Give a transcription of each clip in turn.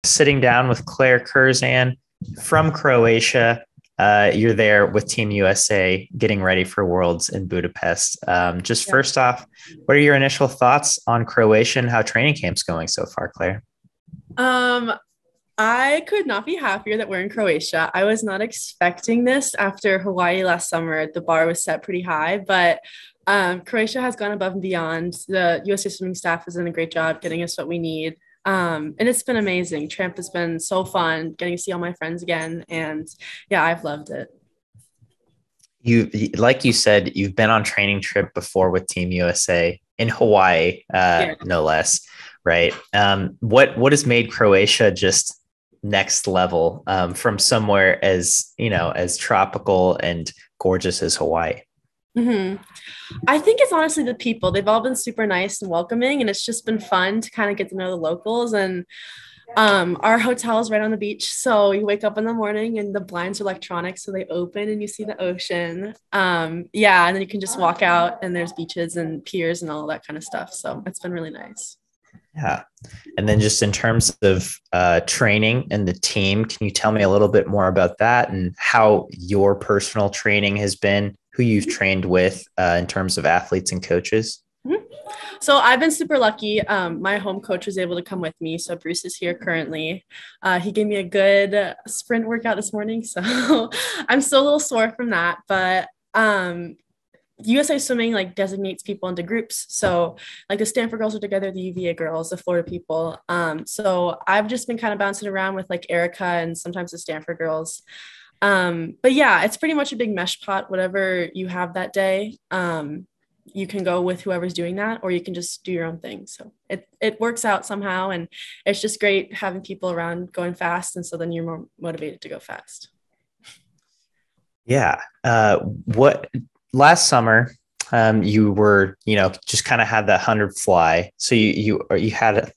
sitting down with Claire Curzan from Croatia. You're there with Team USA getting ready for Worlds in Budapest. Just Yeah. first off, what are your initial thoughts on Croatia and how training camp's going so far, Claire? Um, I could not be happier that we're in Croatia. I was not expecting this after Hawaii last summer. The bar was set pretty high, but Croatia has gone above and beyond. The USA swimming staff has done a great job getting us what we need. And it's been amazing. Tramp has been so fun, getting to see all my friends again. And yeah, I've loved it. You, like you said, you've been on training trip before with Team USA in Hawaii, Yeah. no less, right? What has made Croatia just next level from somewhere as as tropical and gorgeous as Hawaii? hmm I think it's honestly the people. They've all been super nice and welcoming, and it's just been fun to kind of get to know the locals. And our hotel is right on the beach, so you wake up in the morning and the blinds are electronic, so they open and you see the ocean. Yeah, and then you can just walk out, and there's beaches and piers and all that kind of stuff. So it's been really nice. Yeah. And then just in terms of training and the team, can you tell me a little bit more about that and how your personal training has been, who you've trained with in terms of athletes and coaches? Mhm. So I've been super lucky. My home coach was able to come with me. So Bruce is here currently. He gave me a good sprint workout this morning. So I'm still a little sore from that, but USA Swimming like designates people into groups. So like the Stanford girls are together, the UVA girls, the Florida people. So I've just been kind of bouncing around with like Erica and sometimes the Stanford girls. But yeah, it's pretty much a big mesh pot, whatever you have that day. You can go with whoever's doing that, or you can just do your own thing. So it works out somehow. And it's just great having people around going fast. And so then you're more motivated to go fast. Yeah. What last summer, you were, just kind of had that 100 fly. So you had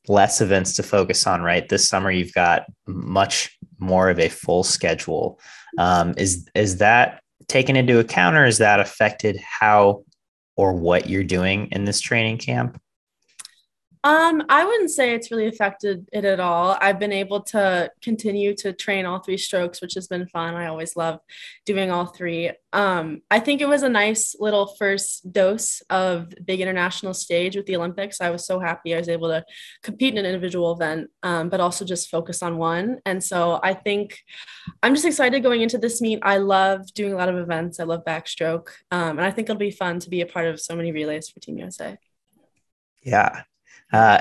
less events to focus on, right? This summer, you've got much more of a full schedule. Is that taken into account, or is that affected how or what you're doing in this training camp? I wouldn't say it's really affected it at all. I've been able to continue to train all three strokes, which has been fun. I always love doing all three. I think it was a nice little first dose of big international stage with the Olympics. I was so happy I was able to compete in an individual event, but also just focus on one. And so I think I'm just excited going into this meet. I love doing a lot of events. I love backstroke. And I think it'll be fun to be a part of so many relays for Team USA. Yeah. Uh,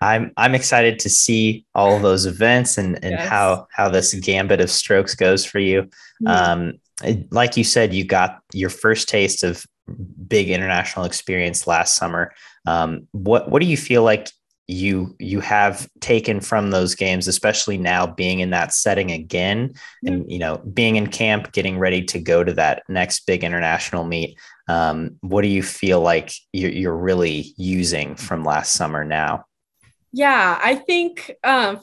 I'm excited to see all of those events and Yes. how this gambit of strokes goes for you. Mhm. Like you said, you got your first taste of big international experience last summer. What do you feel like you have taken from those games, especially now being in that setting again, Yeah. and being in camp, getting ready to go to that next big international meet? What do you feel like you're really using from last summer now? Yeah, I think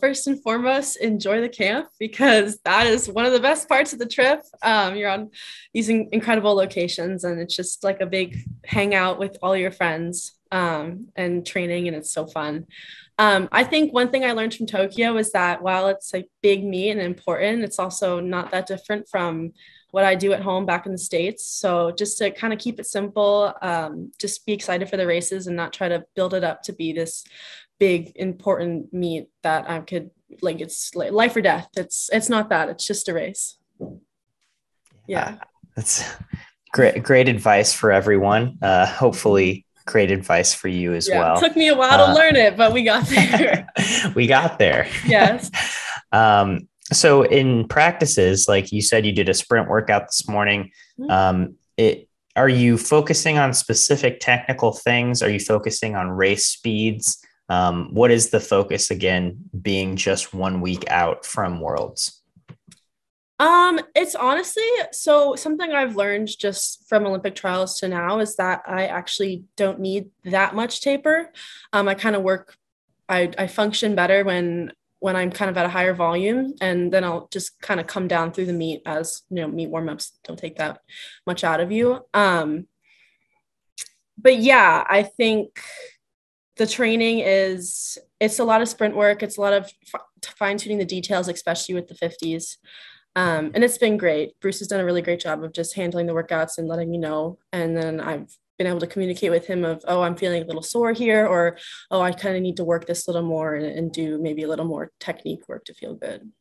first and foremost, enjoy the camp because that is one of the best parts of the trip. You're on these incredible locations, and it's just like a big hangout with all your friends and training, and it's so fun. I think one thing I learned from Tokyo is that while it's a big meet and important, it's also not that different from what I do at home back in the States. So just to kind of keep it simple, just be excited for the races and not try to build it up to be this big important meet that I could like it's like life or death. It's not that. It's just a race. Uh, Yeah. that's great advice for everyone. Hopefully, great advice for you as Yeah. well. Took me a while to Uh, learn it, but we got there. we got there. Yes. So in practices, like you said, you did a sprint workout this morning. Are you focusing on specific technical things? Are you focusing on race speeds? What is the focus again, being just 1 week out from Worlds? It's honestly so something I've learned just from Olympic trials to now is that I actually don't need that much taper. I kind of work, I function better when I'm kind of at a higher volume, and then I'll just kind of come down through the meet as meet warm-ups don't take that much out of you. But yeah, I think the training is it's a lot of sprint work. It's a lot of fine tuning the details, especially with the 50s. And it's been great. Bruce has done a really great job of just handling the workouts and letting me know. And then I've been able to communicate with him of, oh, I'm feeling a little sore here, or, oh, I kind of need to work this a little more and do maybe a little more technique work to feel good.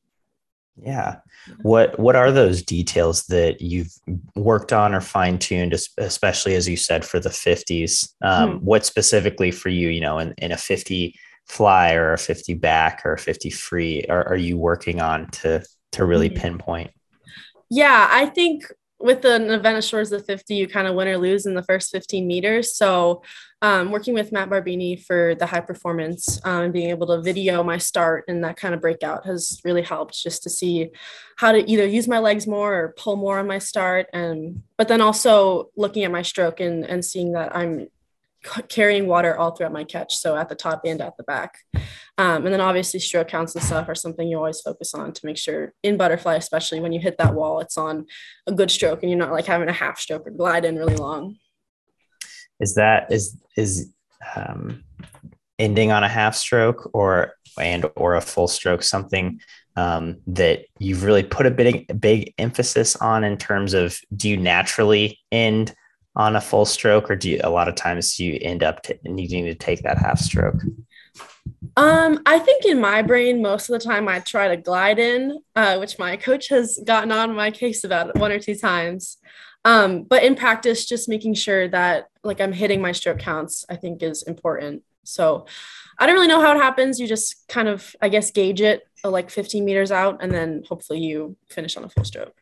Yeah. What are those details that you've worked on or fine tuned, especially as you said, for the 50s? What specifically for you, in a 50 fly or a 50 back or a 50 free are you working on to really pinpoint? Yeah, I think with an event as short as the 50, you kind of win or lose in the first 15 meters. So working with Matt Barbini for the high performance and being able to video my start and that kind of breakout has really helped, just to see how to either use my legs more or pull more on my start. But then also looking at my stroke and seeing that I'm carrying water all throughout my catch, so at the top and at the back. And then obviously stroke counts and stuff are something you always focus on to make sure in butterfly, especially when you hit that wall, it's on a good stroke and you're not like having a half stroke or glide in really long. Is ending on a half stroke or a full stroke something that you've really put a big emphasis on in terms of, do you naturally end on a full stroke, or a lot of times you end up needing to take that half stroke? I think in my brain, most of the time I try to glide in, which my coach has gotten on my case about 1 or 2 times. But in practice, just making sure that like I'm hitting my stroke counts, I think is important. So I don't really know how it happens. You just kind of, I guess, gauge it like 15 meters out, and then hopefully you finish on a full stroke.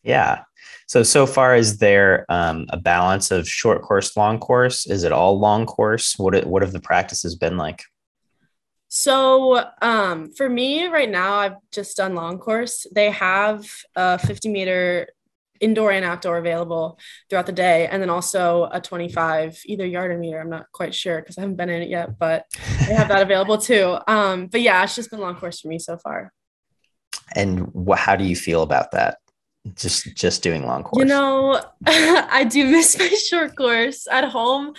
Yeah. So far, is there a balance of short course, long course? Is it all long course? What have the practices been like? So for me right now, I've just done long course. They have a 50 meter indoor and outdoor available throughout the day. And then also a 25, either yard or meter. I'm not quite sure because I haven't been in it yet, but they have that available too. But yeah, it's just been long course for me so far. And how do you feel about that? Just doing long course? I do miss my short course at home.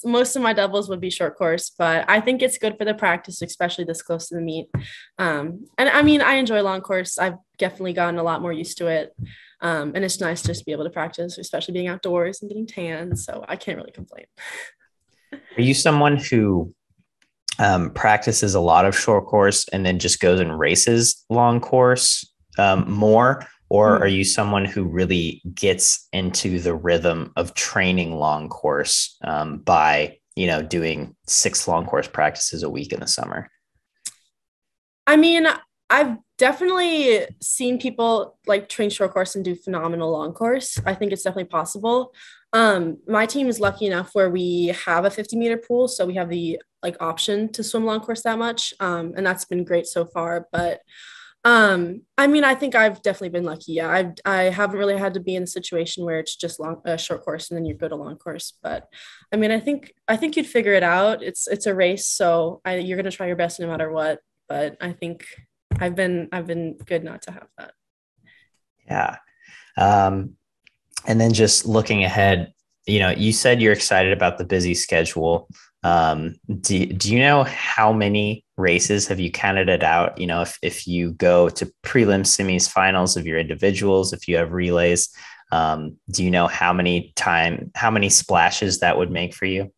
Most of my doubles would be short course, but I think it's good for the practice, especially this close to the meet. And I mean, I enjoy long course. I've definitely gotten a lot more used to it. And it's nice just to be able to practice, especially being outdoors and getting tan. So I can't really complain. Are you someone who practices a lot of short course and then just goes and races long course more? Or are you someone who really gets into the rhythm of training long course by, doing 6 long course practices a week in the summer? I mean, I've definitely seen people like train short course and do phenomenal long course. I think it's definitely possible. My team is lucky enough where we have a 50 meter pool. So we have the option to swim long course that much. And that's been great so far. But I mean, I think I've definitely been lucky. Yeah, I haven't really had to be in a situation where it's just short course and then you go to long course. But I mean, I think you'd figure it out. It's a race, so you're gonna try your best no matter what. But I think I've been good not to have that. Yeah, and then just looking ahead, you said you're excited about the busy schedule. Do you know how many races have you counted it out? If you go to prelim, semis, finals of your individuals, if you have relays, do you know how many splashes that would make for you?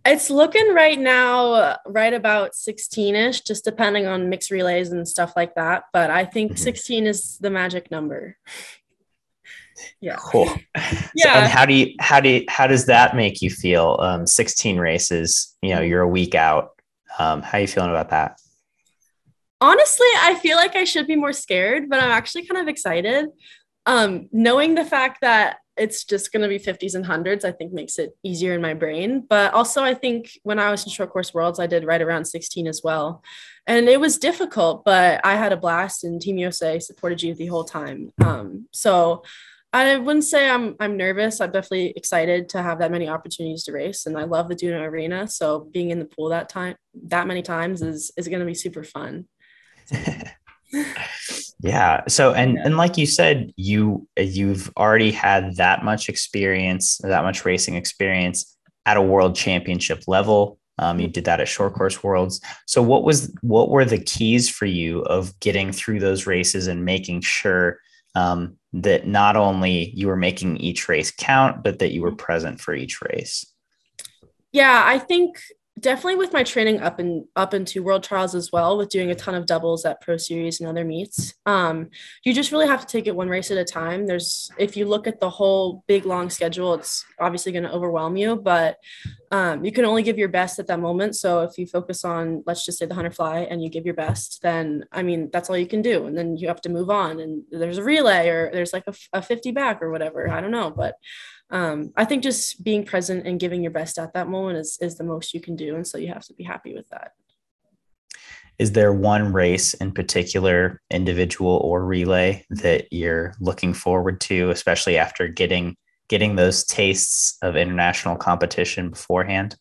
It's looking right now right about 16-ish, just depending on mixed relays and stuff like that. But I think 16 is the magic number. Yeah. Cool. Yeah. So, and how does that make you feel? 16 races, you're a week out. How are you feeling about that? Honestly, I feel like I should be more scared, but I'm actually kind of excited. Knowing the fact that it's just going to be 50s and 100s, I think makes it easier in my brain. But also I think when I was in short course worlds, I did right around 16 as well. And it was difficult, but I had a blast, and Team USA supported you the whole time. So I wouldn't say I'm nervous. I'm definitely excited to have that many opportunities to race, and I love the Duna Arena. So being in the pool that many times is going to be super fun. Yeah. So, and like you said, you've already had that much experience, that much racing experience at a world championship level. You did that at Short Course Worlds. So what were the keys for you of getting through those races and making sure that not only you were making each race count, but that you were present for each race? Yeah, I think definitely with my training up into world trials as well, with doing a ton of doubles at pro series and other meets, you just really have to take it one race at a time. If you look at the whole big long schedule, it's obviously going to overwhelm you, but you can only give your best at that moment. So if you focus on, let's just say, the 100 fly, and you give your best, then I mean that's all you can do, and then you have to move on, and there's a relay, or there's like a 50 back or whatever, I don't know, but I think just being present and giving your best at that moment is the most you can do. And so you have to be happy with that. Is there one race in particular, individual or relay, that you're looking forward to, especially after getting those tastes of international competition beforehand?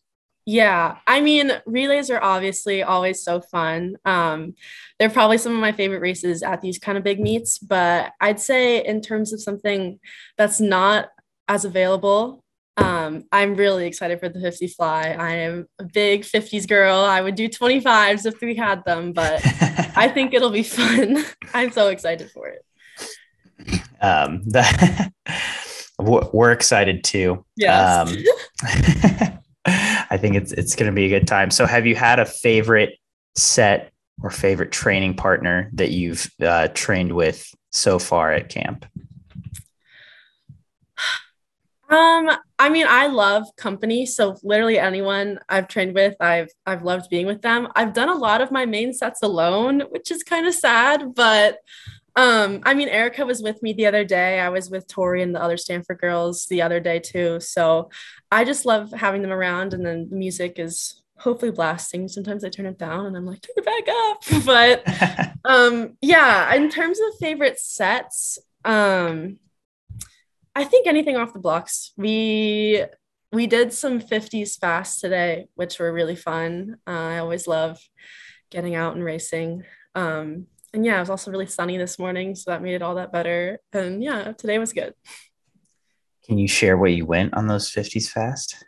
Yeah, I mean, relays are obviously always so fun. They're probably some of my favorite races at these kind of big meets, but I'd say in terms of something that's not as available, I'm really excited for the 50 fly. I am a big 50s girl. I would do 25s if we had them, but I think it'll be fun. I'm so excited for it. We're excited too. Yes. I think it's going to be a good time. So have you had a favorite set or favorite training partner that you've trained with so far at camp? I mean, I love company. So literally anyone I've trained with, I've loved being with them. I've done a lot of my main sets alone, which is kind of sad, but I mean, Erica was with me the other day. I was with Tori and the other Stanford girls the other day too. So I just love having them around, and then the music is hopefully blasting. Sometimes I turn it down and I'm like, turn it back up. But yeah, in terms of favorite sets, I think anything off the blocks. We did some 50s fast today, which were really fun. I always love getting out and racing. And yeah, it was also really sunny this morning, so that made it all that better. And yeah, today was good. Can you share where you went on those 50s fast?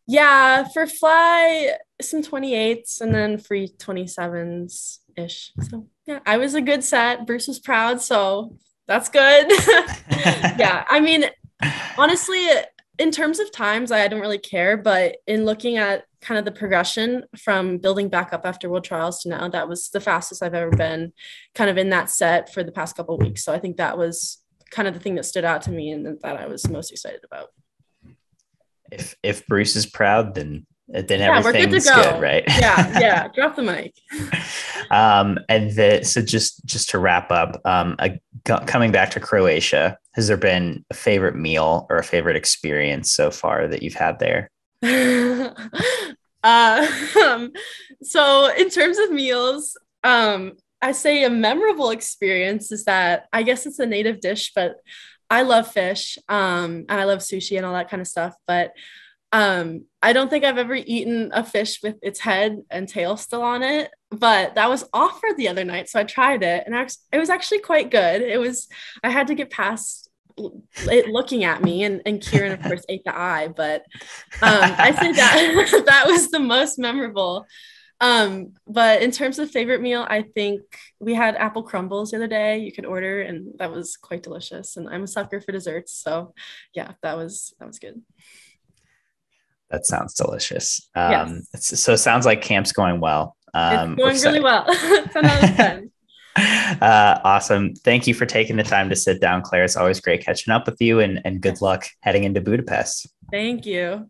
Yeah, for fly, some 28s and then free 27s ish. So yeah, I was a good set. Bruce was proud, so that's good. Yeah, I mean, honestly, in terms of times, I don't really care, but in looking at kind of the progression from building back up after World Trials to now, that was the fastest I've ever been kind of in that set for the past couple of weeks. So I think that was kind of the thing that stood out to me and that I was most excited about. If Bruce is proud, then yeah, everything's good, right? Yeah. Drop the mic. So just to wrap up, coming back to Croatia, has there been a favorite meal or a favorite experience so far that you've had there? So in terms of meals, I say a memorable experience is that I guess it's a native dish, but I love fish, and I love sushi and all that kind of stuff. But I don't think I've ever eaten a fish with its head and tail still on it, but that was offered the other night. So I tried it, and it was actually quite good. I had to get past it looking at me, and Kieran of course ate the eye, but I say that that was the most memorable. But in terms of favorite meal, I think we had apple crumbles the other day. You could order, and that was quite delicious. And I'm a sucker for desserts, so yeah, that was good. That sounds delicious. Yes. So it sounds like camp's going well. It's going really well. 10 out of 10. Awesome. Thank you for taking the time to sit down, Claire. It's always great catching up with you, and good luck heading into Budapest. Thank you.